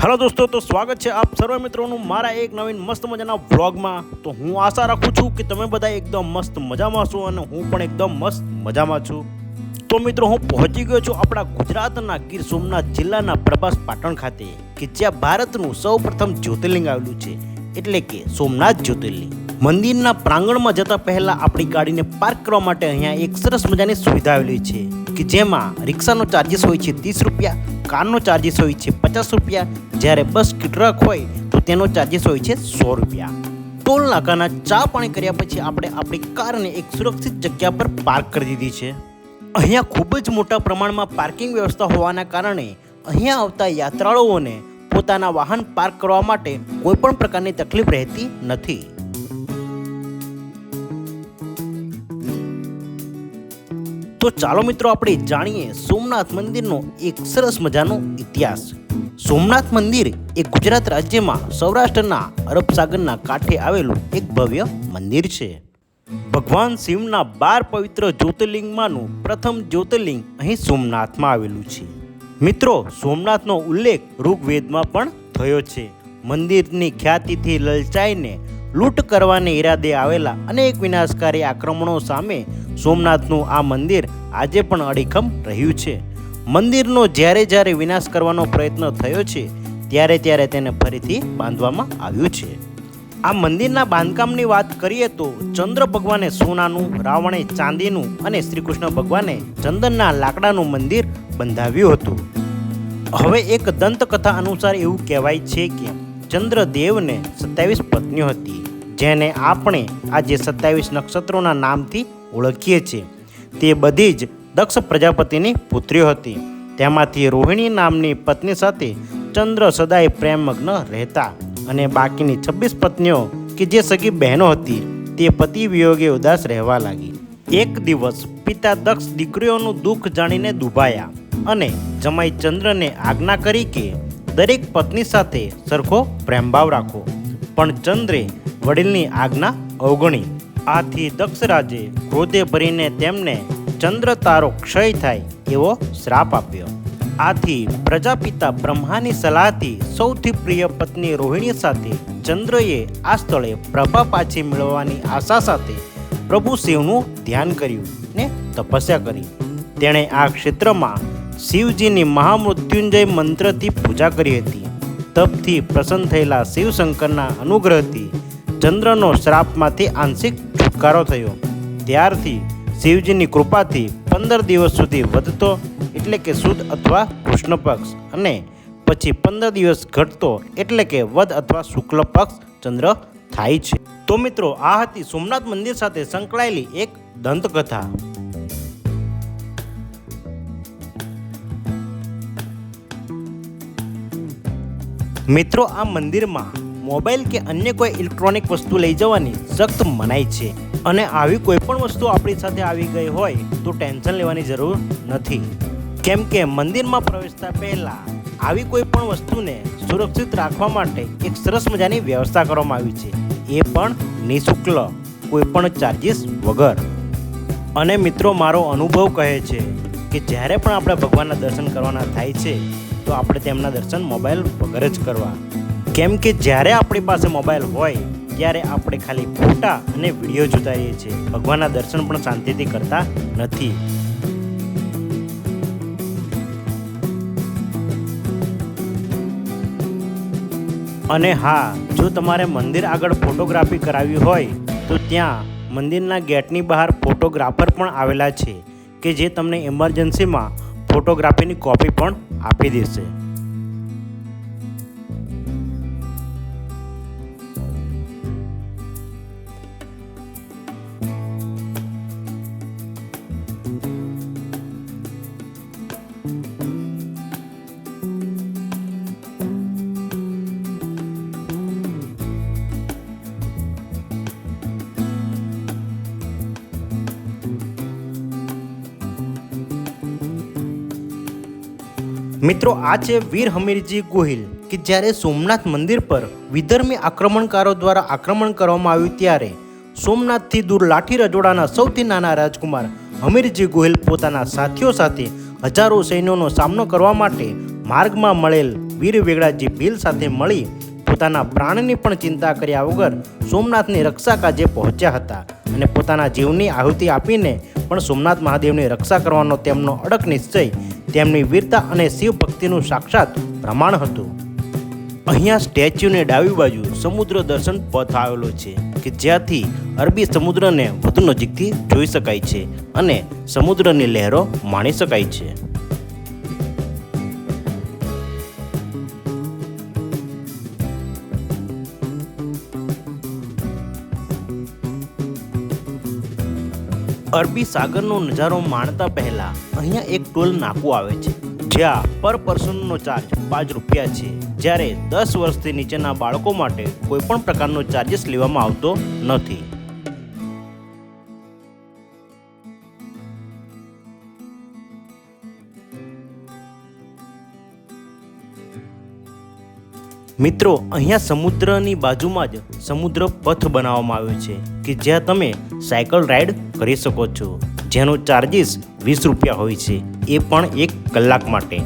Hello दोस्तों, तो स्वागत है आप सर्व मित्रों मारा एक नवीन मस्त मजाना व्लॉगમાં। તો હું આશા રાખું છું કે તમે બધા એકદમ મસ્ત મજામાં છો અને હું પણ એકદમ મસ્ત મજામાં છું। તો મિત્રો હું પહોંચી ગયો છું આપણા ગુજરાતના ગીર સોમનાથ જિલ્લાના પ્રભાસ પાટણ ખાતે કે જ્યાં ભારતનું સૌપ્રથમ જ્યોતિર્લિંગ આવેલું છે, એટલે કે સોમનાથ જ્યોતિર્લિંગ। મંદિરના પ્રાંગણમાં જતા પહેલા આપણી ગાડીને પાર્ક કરવા માટે અહીંયા એક સરસ મજાની સુવિધા આવેલી છે કે જેમાં રિક્ષાનો ચાર્જિસ હોય છે 30 રૂપિયા, કારનો ચાર્જિસ હોય છે 50 રૂપિયા, જ્યારે બસ કે ટ્રક હોય તો તેનો ચાર્જિસ હોય છે 100 રૂપિયા। ટોલ નાકાના ચા પાણી કર્યા પછી આપણે આપણી કારને એક સુરક્ષિત જગ્યા પર પાર્ક કરી દીધી છે। અહીંયા ખૂબ જ મોટા પ્રમાણમાં પાર્કિંગ વ્યવસ્થા હોવાના કારણે અહીંયા આવતા યાત્રાળુઓને પોતાના વાહન પાર્ક કરવા માટે કોઈ પણ પ્રકારની તકલીફ રહેતી નથી। તો ચાલો મિત્રો આપણે જાણીએ સોમનાથ મંદિરનો એક સરસ મજાનો ઇતિહાસ। સોમનાથ મંદિર એ ગુજરાત રાજ્યમાં સૌરાષ્ટ્રના અરબ સાગરના કાંઠે આવેલું એક ભવ્ય મંદિર છે। ભગવાન શિવના 12 પવિત્ર જ્યોતિર્લિંગમાંનું પ્રથમ જ્યોતિર્લિંગ અહીં સોમનાથમાં આવેલું છે। મિત્રો, સોમનાથનો ઉલ્લેખ ઋગ્વેદમાં પણ થયો છે। મંદિરની ખ્યાતિથી લલચાઈને લૂંટ કરવાને ઈરાદે આવેલા અનેક વિનાશકારી આક્રમણો સામે સોમનાથનું આ મંદિર આજે પણ અડીખમ રહ્યું છે। મંદિરનો જ્યારે વિનાશ કરવાનો પ્રયત્ન થયો છે ત્યારે તેને ફરીથી બાંધવામાં આવ્યું છે। આ મંદિરના બાંધકામની વાત કરીએ તો ચંદ્ર ભગવાને સોનાનું, રાવણે ચાંદીનું અને શ્રી કૃષ્ણ ભગવાને ચંદનના લાકડાનું મંદિર બંધાવ્યું હતું। હવે એક દંતકથા અનુસાર એવું કહેવાય છે કે ચંદ્રદેવને 27 પત્નીઓ હતી, જેને આપણે આજે 27 નક્ષત્રોના નામથી ઓળખીએ છીએ। તે બધી જ દક્ષ પ્રજાપતિની પુત્રીઓ હતી। તેમાંથી રોહિણી નામની પત્ની સાથે ચંદ્ર સદાય પ્રેમમગ્ન રહેતા અને બાકીની 26 પત્નીઓ કે જે સગી બહેનો હતી તે પતિ વિયોગે ઉદાસ રહેવા લાગી। એક દિવસ પિતા દક્ષ દીકરીઓનું દુઃખ જાણીને દુભાયા અને જમાઈ ચંદ્રને આજ્ઞા કરી કે દરેક પત્ની સાથે સરખો પ્રેમભાવ રાખો, પણ ચંદ્રે વડીલની આજ્ઞા અવગણી। આથી દક્ષરાજે ક્રોધે ભરીને તેમને ચંદ્ર તારો ક્ષય થાય એવો શ્રાપ આપ્યો। આથી પ્રજાપિતા બ્રહ્માની સલાહથી સૌથી પ્રિય પત્ની રોહિણી સાથે ચંદ્રએ આ સ્થળે પ્રભા પાછી મેળવવાની આશા સાથે પ્રભુ શિવનું ધ્યાન કર્યું ને તપસ્યા કરી। તેણે આ ક્ષેત્રમાં શિવજીની મહામૃત્યુંજય મંત્રથી પૂજા કરી હતી। તપથી પ્રસન્ન થયેલા શિવશંકરના અનુગ્રહથી ચંદ્રનો શ્રાપમાંથી આંશિક છુટકારો થયો। ત્યારથી શિવજીની કૃપાથી 15 દિવસ સુધી વધતો એટલે કે સુદ અથવા કૃષ્ણ પક્ષ અને પછી 15 દિવસ ઘટતો એટલે કે વદ અથવા શુક્લ પક્ષ ચંદ્ર થાય છે। તો મિત્રો, આ હતી સોમનાથ મંદિર સાથે સંકળાયેલી એક દંતકથા। મિત્રો, આ મંદિરમાં મોબાઈલ કે અન્ય કોઈ ઇલેક્ટ્રોનિક વસ્તુ લઈ જવાની સખ્ત મનાઈ છે અને આવી કોઈ પણ વસ્તુ આપણી સાથે આવી ગઈ હોય તો ટેન્શન લેવાની જરૂર નથી, કેમ કે મંદિરમાં પ્રવેશતા પહેલા આવી કોઈ પણ વસ્તુને સુરક્ષિત રાખવા માટે એક સરસ મજાની વ્યવસ્થા કરવામાં આવી છે, એ પણ નિઃશુલ્ક, કોઈ પણ ચાર્જિસ વગર। અને મિત્રો, મારો અનુભવ કહે છે કે જ્યારે પણ આપણે ભગવાનના દર્શન કરવાના થાય છે તો આપણે તેમના દર્શન મોબાઈલ વગર જ કરવા, કેમ કે જ્યારે આપણી પાસે મોબાઈલ હોય ત્યારે આપણે ખાલી ફોટા અને વિડીયો જોતા રહીએ છીએ, ભગવાનના દર્શન પણ શાંતિથી કરતા નથી। અને હા, જો તમારે મંદિર આગળ ફોટોગ્રાફી કરાવવી હોય તો ત્યાં મંદિરના ગેટની બહાર ફોટોગ્રાફર પણ આવેલા છે કે જે તમને ઇમરજન્સીમાં ફોટોગ્રાફીની કોપી પણ આપી દેશે। મિત્રો, આ છે વીર હમીરજી ગોહિલ કે જ્યારે સોમનાથ મંદિર પર વિધર્મી આક્રમણકારો દ્વારા આક્રમણ કરવામાં આવ્યું ત્યારે સોમનાથથી દૂર લાઠી રજોડાના સૌથી નાના રાજકુમાર હમીરજી ગોહિલ પોતાના સાથીઓ સાથે હજારો સૈન્યોનો સામનો કરવા માટે માર્ગમાં મળેલ વીર વેગડાજી ભીલ સાથે મળી પોતાના પ્રાણની પણ ચિંતા કર્યા વગર સોમનાથની રક્ષા કાજે પહોંચ્યા હતા અને પોતાના જીવની આહુતિ આપીને પણ સોમનાથ મહાદેવની રક્ષા કરવાનો તેમનો અડગ નિશ્ચય તેમની વીરતા અને શિવ ભક્તિનું સાક્ષાત પ્રમાણ હતું. અહીંયા સ્ટેચ્યુની ડાબી બાજુ સમુદ્ર દર્શન પથ આવેલો છે કે જ્યાંથી અરબી સમુદ્રને વધુ નજીકથી જોઈ શકાય છે અને સમુદ્રની લહેરો માણી શકાય છે. અરબી સાગરનો નજારો માણતા પહેલા અહીંયા એક ટોલ નાકું આવે છે જ્યાં પર પર્સનનો ચાર્જ 5 રૂપિયા છે, જ્યારે 10 વર્ષથી નીચેના બાળકો માટે કોઈ પણ પ્રકારનો ચાર્જિસ લેવામાં આવતો નથી. મિત્રો, અહીંયા સમુદ્રની બાજુમાં જ સમુદ્ર પથ બનાવવામાં આવ્યો છે કે જ્યાં તમે સાયકલ રાઈડ કરી શકો છો, જેનો ચાર્જિસ 20 રૂપિયા હોય છે, એ પણ 1 કલાક માટે.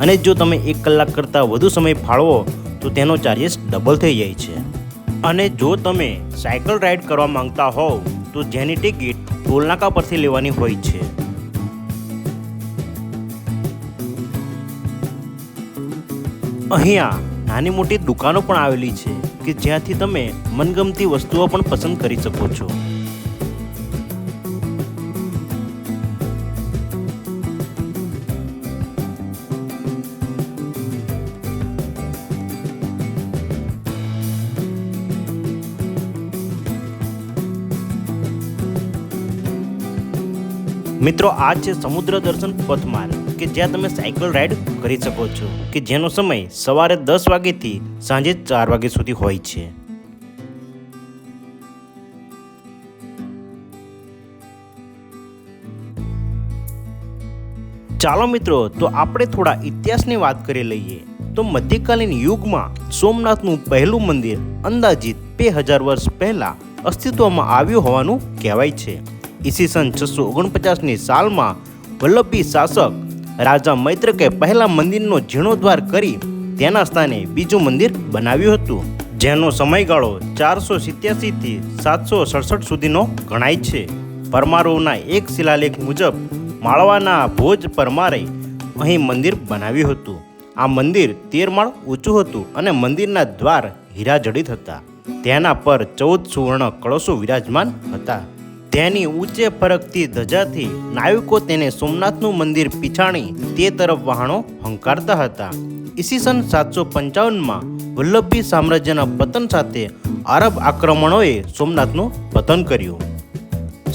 અને જો તમે 1 કલાક કરતાં વધુ સમય ફાળવો તો તેનો ચાર્જિસ ડબલ થઈ જાય છે. અને જો તમે સાયકલ રાઈડ કરવા માંગતા હોવ તો જેની ટિકિટ ટોલનાકા પરથી લેવાની હોય છે. અહીંયા નાની મોટી દુકાનો પણ આવેલી છે કે જ્યાંથી તમે મનગમતી વસ્તુઓ પણ પસંદ કરી શકો છો. મિત્રો, આ છે સમુદ્ર દર્શન પથ માર્ગ કે જ્યાં તમે સાયકલ રાઈડ કરી શકો છો કે જેનો સમય સવારે 10 વાગ્યાથી સાંજે 4 વાગ્યા સુધી હોય છે. ચાલો મિત્રો, તો આપણે થોડા ઇતિહાસની વાત કરી લઈએ. તો મધ્યકાલીન યુગમાં સોમનાથનું પહેલું મંદિર અંદાજિત 2000 વર્ષ પહેલા અસ્તિત્વમાં આવ્યું હોવાનું કહેવાય છે. ઈસવીસન 649ની સાલમાં વલ્લભી શાસક રાજા મૈત્રકે પહેલા મંદિરનો જીર્ણોદ્ધાર કરી તેના સ્થાને બીજું મંદિર બનાવ્યું હતું, જેનો સમયગાળો 487 થી 767 સુધીનો ગણાય છે. પરમારોના એક શિલાલેખ મુજબ માળવાના ભોજ પરમારે અહીં મંદિર બનાવ્યું હતું. આ મંદિર 13 માળ ઊંચું હતું અને મંદિરના દ્વાર હીરા જડિત હતા. તેના પર 14 સુવર્ણ કળશો વિરાજમાન હતા. તેની ઊંચે ફરકતી ધજાથી નાવિકો તેને સોમનાથનું મંદિર પીછાણી તે તરફ વહાણો હંકારતા હતા. ઈસવીસન 755માં વલ્લભી સામ્રાજ્યના પતન સાથે અરબ આક્રમણોએ સોમનાથનું પતન કર્યું.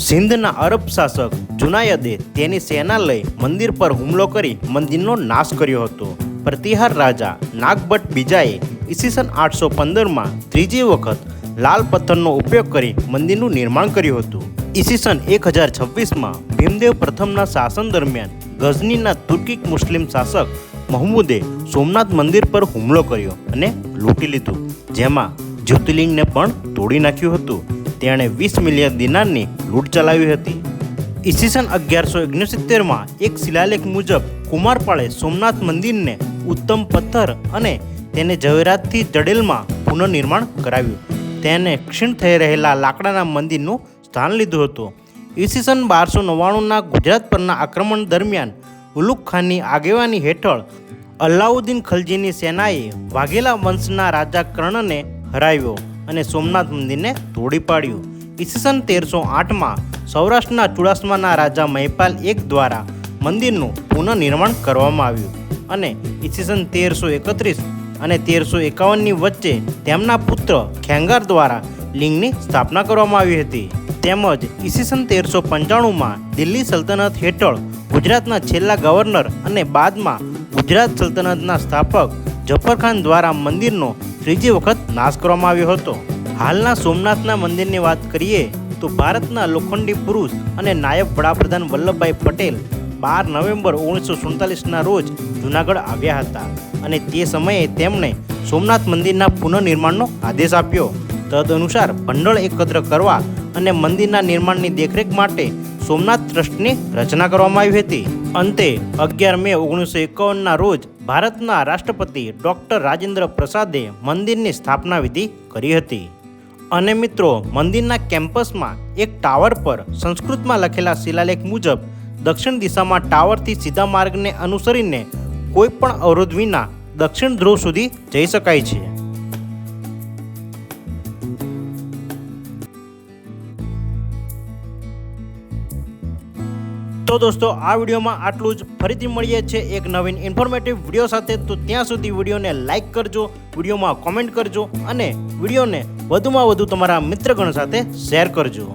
સિંધના અરબ શાસક જુનાયદે તેની સેના લઈ મંદિર પર હુમલો કરી મંદિરનો નાશ કર્યો હતો. પ્રતિહાર રાજા નાગભટ્ટ બીજાએ ઈસવીસન 815માં ત્રીજી વખત લાલ પથ્થરનો ઉપયોગ કરી મંદિરનું નિર્માણ કર્યું હતું. ઈસવીસન 1026માં ભીમદેવ પ્રથમના શાસન દરમિયાન ગઝનીના તુર્કીક મુસ્લિમ શાસક મહમૂદે સોમનાથ મંદિર પર હુમલો કર્યો અને લૂંટી લીધું, જેમાં જ્યોતિર્લિંગને પણ તોડી નાખ્યું હતું. તેણે 20 મિલિયન દિનારની લૂંટ ચલાવી હતી. ઈસવીસન 1169માં એક શિલાલેખ મુજબ કુમારપાળે સોમનાથ મંદિરને ઉત્તમ પથ્થર અને તેને ઝવેરાતથી જડેલમાં પુનઃનિર્માણ કરાવ્યું. તેને ક્ષીણ થઈ રહેલા લાકડાના મંદિરનું સ્થાન લીધું હતું. ઈસવીસન 1299ના ગુજરાત પરના આક્રમણ દરમિયાન ઉલુગ ખાનની આગેવાની હેઠળ અલાઉદ્દીન ખલજીની સેનાએ વાઘેલા વંશના રાજા કર્ણને હરાવ્યો અને સોમનાથ મંદિરને તોડી પાડ્યું. ઈસવીસન 1308માં સૌરાષ્ટ્રના ચુડાસમાના રાજા મહિપાલ I દ્વારા મંદિરનું પુનઃનિર્માણ કરવામાં આવ્યું અને ઈસવીસન 1331 અને 1351ની વચ્ચે તેમના પુત્ર ખેંગાર દ્વારા લિંગની સ્થાપના કરવામાં આવી હતી. તેમજ ઈસવીસન 1395માં દિલ્હી સલ્તનત હેઠળ ગુજરાતના છેલ્લા ગવર્નર અને બાદમાં ગુજરાત સલ્તનતના સ્થાપક જફરખાન દ્વારા મંદિરનો ત્રીજી વખત નાશ કરવામાં આવ્યો હતો. હાલના સોમનાથના મંદિરની વાત કરીએ તો ભારતના લોખંડી પુરુષ અને નાયબ વડાપ્રધાન વલ્લભભાઈ પટેલ 12 નવેમ્બર 1947ના રોજ જૂનાગઢ આવ્યા હતા અને તે સમયે તેમણે સોમનાથ મંદિરના પુનઃનિર્માણનો આદેશ આપ્યો. તદનુસાર ભંડોળ એકત્ર કરવા અને મંદિરના નિર્માણની દેખરેખ માટે સોમનાથ ટ્રસ્ટની રચના કરવામાં આવી હતી. અંતે 11 મે 1951ના રોજ ભારતના રાષ્ટ્રપતિ ડૉક્ટર રાજેન્દ્ર પ્રસાદે મંદિરની સ્થાપના વિધિ કરી હતી. અને મિત્રો, મંદિરના કેમ્પસમાં એક ટાવર પર સંસ્કૃતમાં લખેલા શિલાલેખ મુજબ દક્ષિણ દિશામાં ટાવરથી સીધા માર્ગને અનુસરીને કોઈ પણ અવરોધ વિના દક્ષિણ ધ્રુવ સુધી જઈ શકાય છે. તો દોસ્તો, આ વિડીયોમાં આટલું જ. ફરીથી મળીએ છીએ એક નવીન ઇન્ફોર્મેટિવ વિડીયો સાથે. તો ત્યાં સુધી વિડીયોને લાઇક કરજો, વિડીયોમાં કોમેન્ટ કરજો અને વિડીયોને વધુમાં વધુ તમારા મિત્રગણ સાથે શેર કરજો.